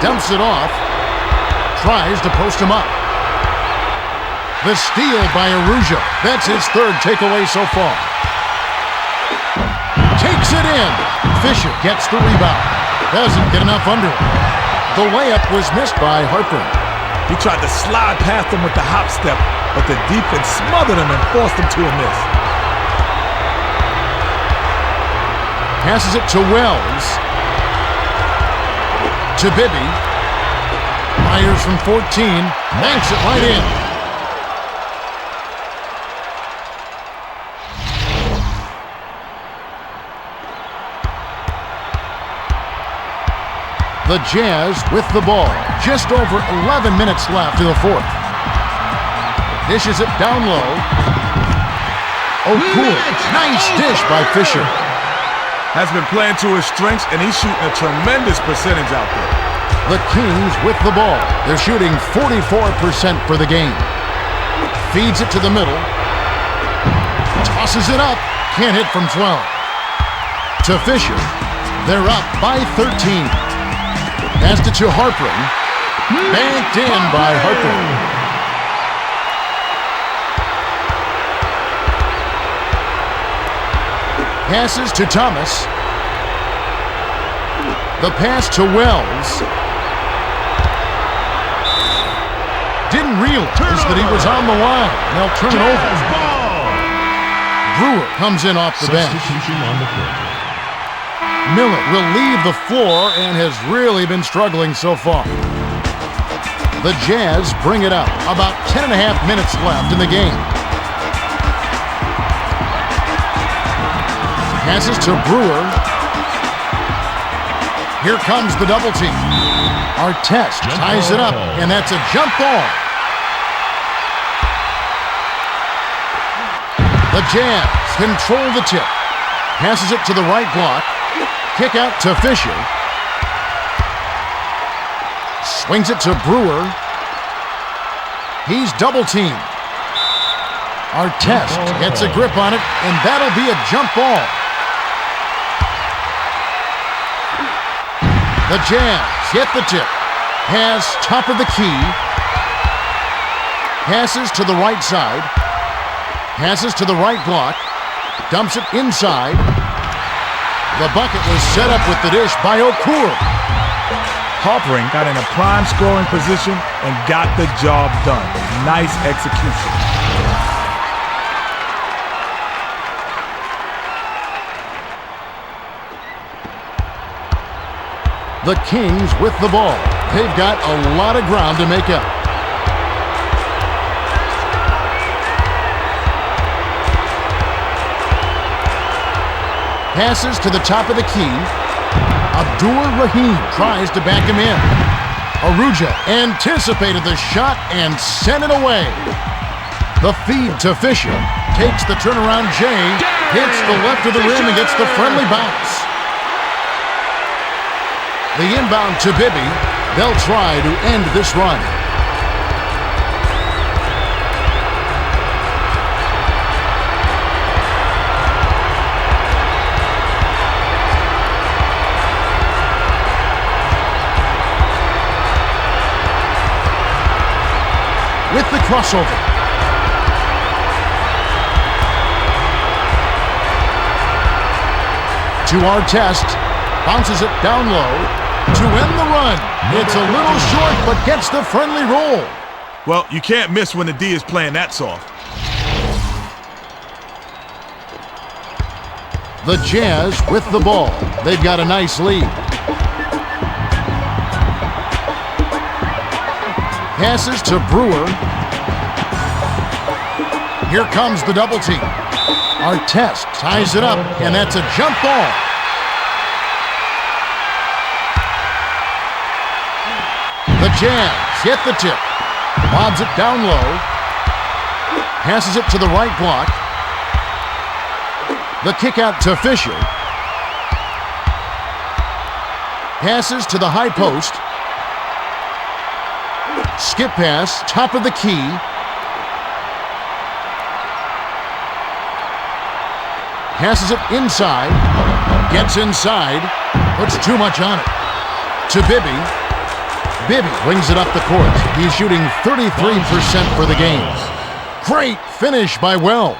Dumps it off. Tries to post him up. The steal by Araujo. That's his third takeaway so far. Takes it in. Fisher gets the rebound. Doesn't get enough under it. The layup was missed by Harper. He tried to slide past him with the hop step, but the defense smothered him and forced him to a miss. Passes it to Wells. To Bibby. Fires from 14. Banks it right in. The Jazz with the ball. Just over 11 minutes left in the fourth. Dishes it down low. Okur. Nice dish by Fisher. Has been playing to his strengths, and he's shooting a tremendous percentage out there. The Kings with the ball. They're shooting 44% for the game. Feeds it to the middle. Tosses it up. Can't hit from 12. To Fisher. They're up by 13. Passed it to Harper. Banked in by Harper. Passes to Thomas. The pass to Wells. Didn't realize that he was on the line. They'll turn it over. Brewer comes in off the bench. Substitution on the court. Miller will leave the floor and has really been struggling so far. The Jazz bring it up. About 10.5 minutes left in the game. Passes to Brewer. Here comes the double team. Artest ties it up, and that's a jump ball. The Jazz control the tip. Passes it to the right block. Kick out to Fisher. Swings it to Brewer. He's double teamed. Artest gets a grip on it, and that'll be a jump ball. The Jazz hit the tip. Pass top of the key. Passes to the right side. Passes to the right block. Dumps it inside. The bucket was set up with the dish by Okur. Halperin got in a prime scoring position and got the job done. Nice execution. The Kings with the ball. They've got a lot of ground to make up. Passes to the top of the key. Abdur Rahim tries to back him in. Aruja anticipated the shot and sent it away. The feed to Fisher. Takes the turnaround J. Hits the left of the rim and gets the friendly bounce. The inbound to Bibby. They'll try to end this run. With the crossover. To Artest. Bounces it down low. To end the run. It's a little short, but gets the friendly roll. Well, you can't miss when the D is playing that soft. The Jazz with the ball. They've got a nice lead. Passes to Brewer. Here comes the double team. Artest ties it up, and that's a jump ball. The Jazz hit the tip. Lobs it down low. Passes it to the right block. The kick out to Fisher. Passes to the high post. Skip pass, top of the key. Passes it inside. Gets inside. Puts too much on it. To Bibby. Bibby brings it up the court. He's shooting 33% for the game. Great finish by Wells.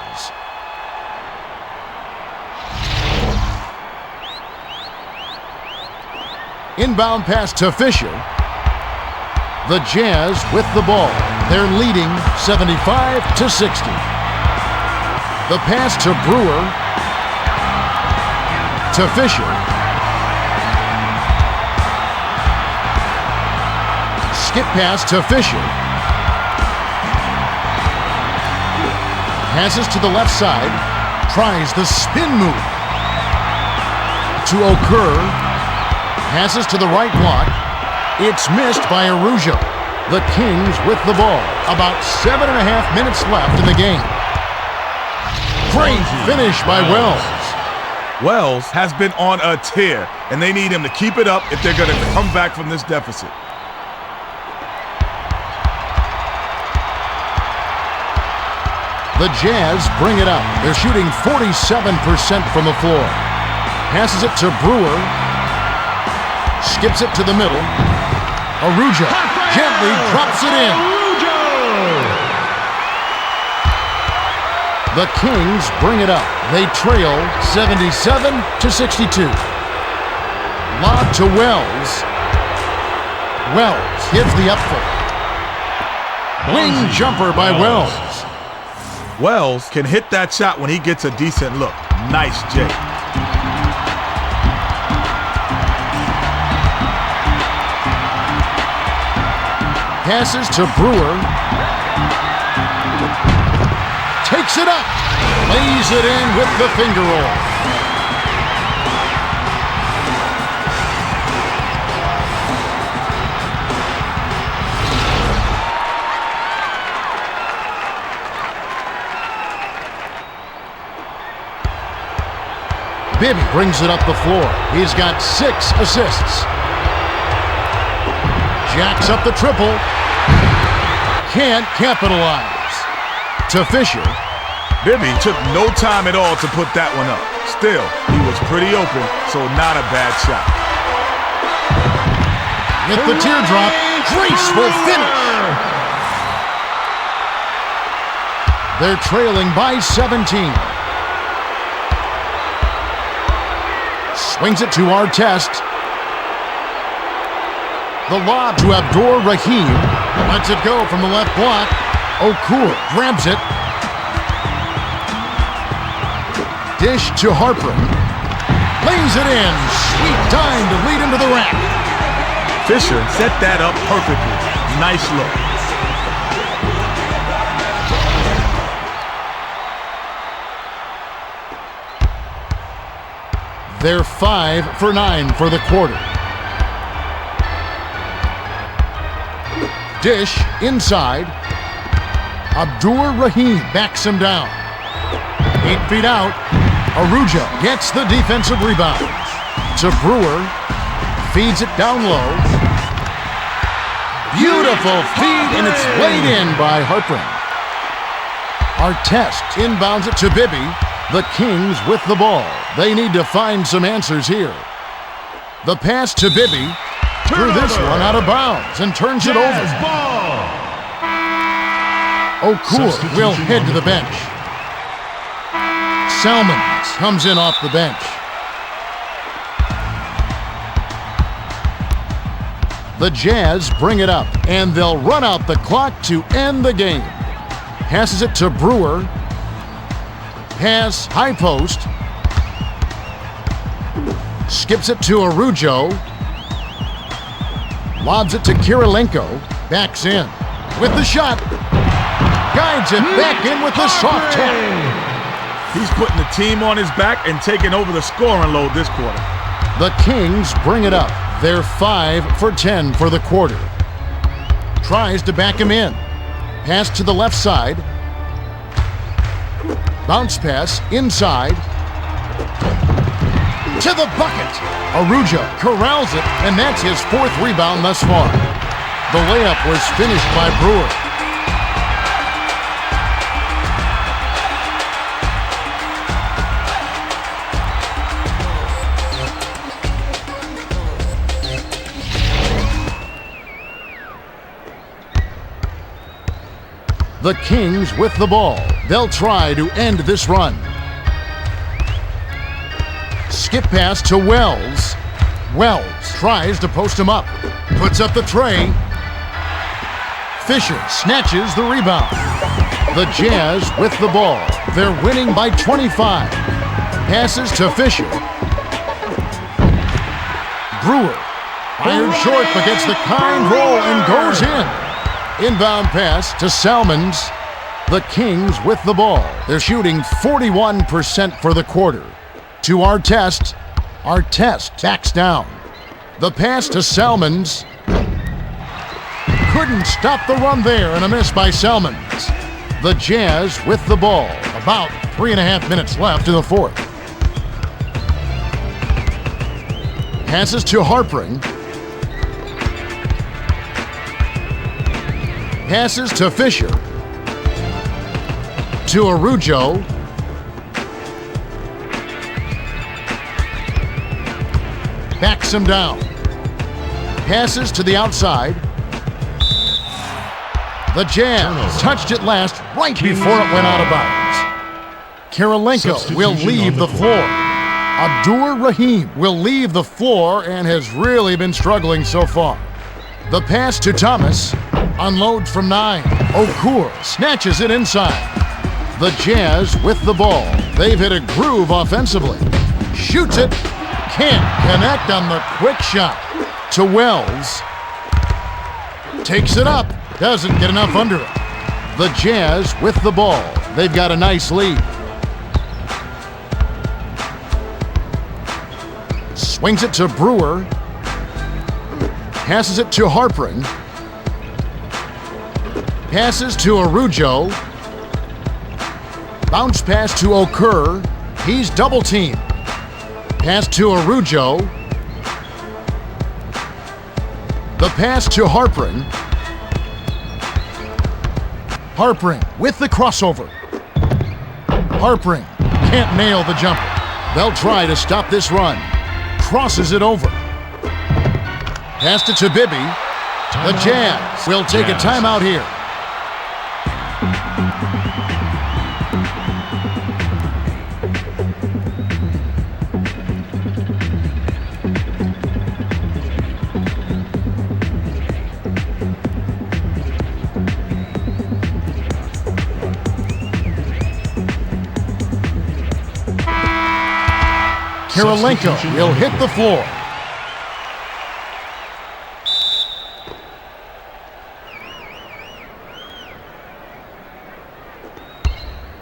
Inbound pass to Fisher. The Jazz with the ball. They're leading 75-60. The pass to Brewer. To Fisher. Skip pass to Fisher. Passes to the left side. Tries the spin move. To Okur. Passes to the right block. It's missed by Arujo. The Kings with the ball. About 7.5 minutes left in the game. Great finish by Wells. Wells has been on a tear, and they need him to keep it up if they're going to come back from this deficit. The Jazz bring it up. They're shooting 47% from the floor. Passes it to Brewer. Skips it to the middle. Arujo gently drops it in. The Kings bring it up. They trail 77-62. Lob to Wells. Wells hits the up foot. Wing jumper by Wells. Wells can hit that shot when he gets a decent look. Nice, Jay. Passes to Brewer. Takes it up. Lays it in with the finger roll. Bibby brings it up the floor. He's got 6 assists. Jacks up the triple. Can't capitalize. To Fisher. Bibby took no time at all to put that one up. Still, he was pretty open, so not a bad shot. Hit the teardrop. Graceful finish. They're trailing by 17. Swings it to Artest. The lob to Abdur Rahim. Lets it go from the left block. Okur grabs it. Dish to Harper. Lays it in. Sweet time to lead into the rack. Fisher set that up perfectly. Nice look. They're 5 for 9 for the quarter. Dish inside. Abdur Rahim backs him down. 8 feet out. Arujo gets the defensive rebound. To Brewer. Feeds it down low. Beautiful feed, and it's laid in by Harpring. Artest inbounds it to Bibby. The Kings with the ball. They need to find some answers here. The pass to Bibby. Threw this one out of bounds and turns it over. Okur will head to the bench. Salmons comes in off the bench. The Jazz bring it up, and they'll run out the clock to end the game. Passes it to Brewer. Pass, high post. Skips it to Arujo. Lobs it to Kirilenko. Backs in. With the shot. Guides it back in with the soft tap. He's putting the team on his back and taking over the scoring load this quarter. The Kings bring it up. They're 5 for 10 for the quarter. Tries to back him in. Pass to the left side. Bounce pass inside. To the bucket. Arujo corrals it, and that's his 4th rebound thus far. The layup was finished by Brewer. The Kings with the ball. They'll try to end this run. Skip pass to Wells. Wells tries to post him up. Puts up the tray. Fisher snatches the rebound. The Jazz with the ball. They're winning by 25. Passes to Fisher. Brewer fired short but gets the kind roll and goes in. Inbound pass to Salmons. The Kings with the ball. They're shooting 41% for the quarter. To Artest. Artest backs down. The pass to Salmons. Couldn't stop the run there, and a miss by Salmons. The Jazz with the ball. About 3.5 minutes left in the fourth. Passes to Harpring. Passes to Fisher. To Arujo. Backs him down. Passes to the outside. The Jazz touched it last right before it went out of bounds. Kirilenko will leave the floor. Abdur Rahim will leave the floor and has really been struggling so far. The pass to Thomas. Unloads from 9. Okur snatches it inside. The Jazz with the ball. They've hit a groove offensively. Shoots it. Can't connect on the quick shot. To Wells. Takes it up. Doesn't get enough under it. The Jazz with the ball. They've got a nice lead. Swings it to Brewer. Passes it to Harpring. Passes to Arujo. Bounce pass to Okur. He's double teamed. Pass to Arujo. The pass to Harpring. Harpring with the crossover. Harpring can't nail the jumper. They'll try to stop this run. Crosses it over. Passed it to Bibby. The Jazz will take a timeout here. Kirilenko will hit the floor.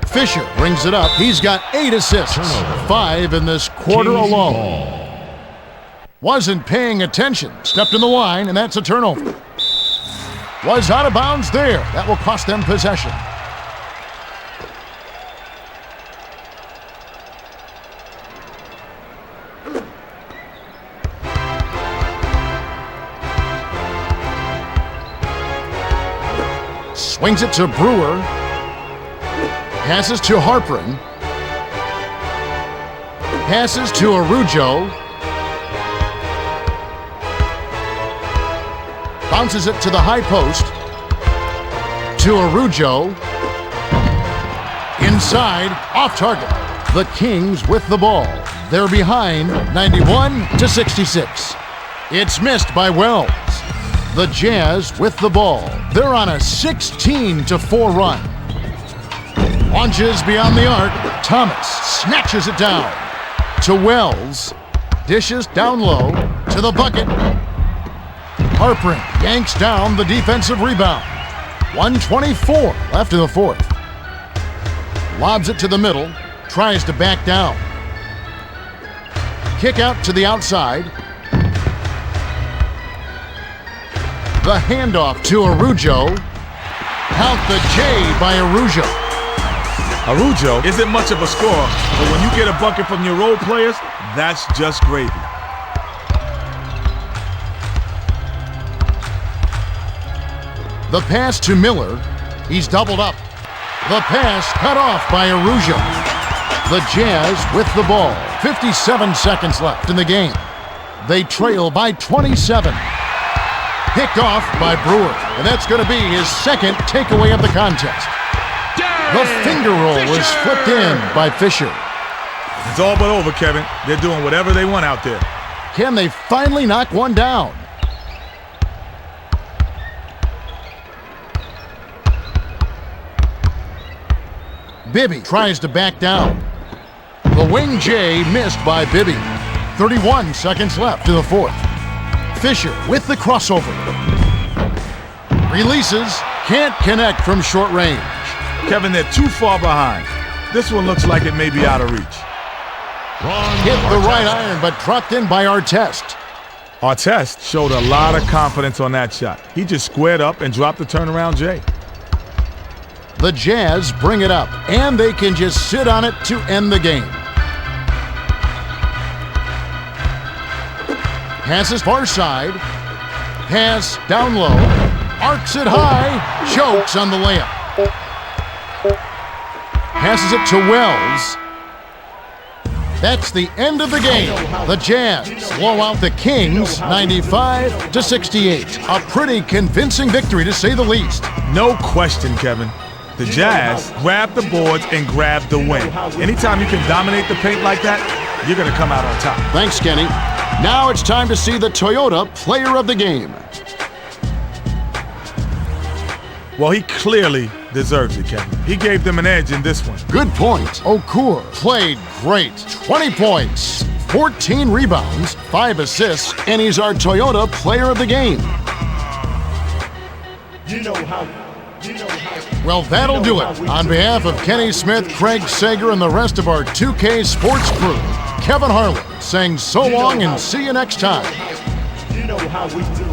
Fisher brings it up. He's got 8 assists, 5 in this quarter alone. Wasn't paying attention. Stepped in the line, and that's a turnover. Was out of bounds there. That will cost them possession. Swings it to Brewer. Passes to Harpring. Passes to Arujo. Bounces it to the high post. To Arujo. Inside, off target. The Kings with the ball. They're behind 91-66. It's missed by Wells. The Jazz with the ball. They're on a 16-4 run. Launches beyond the arc. Thomas snatches it down to Wells. Dishes down low to the bucket. Harpring yanks down the defensive rebound. 1:24 left in the fourth. Lobs it to the middle. Tries to back down. Kick out to the outside. The handoff to Arujo. Count the J by Arujo. Arujo isn't much of a scorer, but when you get a bucket from your role players, that's just gravy. The pass to Miller. He's doubled up. The pass cut off by Arujo. The Jazz with the ball. 57 seconds left in the game. They trail by 27. Picked off by Brewer, and that's going to be his second takeaway of the contest. The finger roll was flipped in by Fisher. It's all but over, Kevin. They're doing whatever they want out there. Can they finally knock one down? Bibby tries to back down. The wing J missed by Bibby. 31 seconds left in the fourth. Fisher with the crossover. Releases, can't connect from short range. Kevin, they're too far behind. This one looks like it may be out of reach. Hit the right iron, but dropped in by Artest. Artest showed a lot of confidence on that shot. He just squared up and dropped the turnaround J. The Jazz bring it up, and they can just sit on it to end the game. Passes far side. Pass down low. Arcs it high. Chokes on the layup. Passes it to Wells. That's the end of the game. The Jazz blow out the Kings 95-68. A pretty convincing victory, to say the least. No question, Kevin. The Jazz grabbed the boards and grabbed the win. Anytime you can dominate the paint like that, you're going to come out on top. Thanks, Kenny. Now it's time to see the Toyota Player of the Game. Well, he clearly deserves it, Kevin. He gave them an edge in this one. Good point. Okur played great. 20 points, 14 rebounds, 5 assists, and he's our Toyota Player of the Game. Well, that'll do it. On behalf of Kenny Smith, Craig Sager, and the rest of our 2K Sports crew, Kevin Harlan saying so long and see you next time. You know how we do.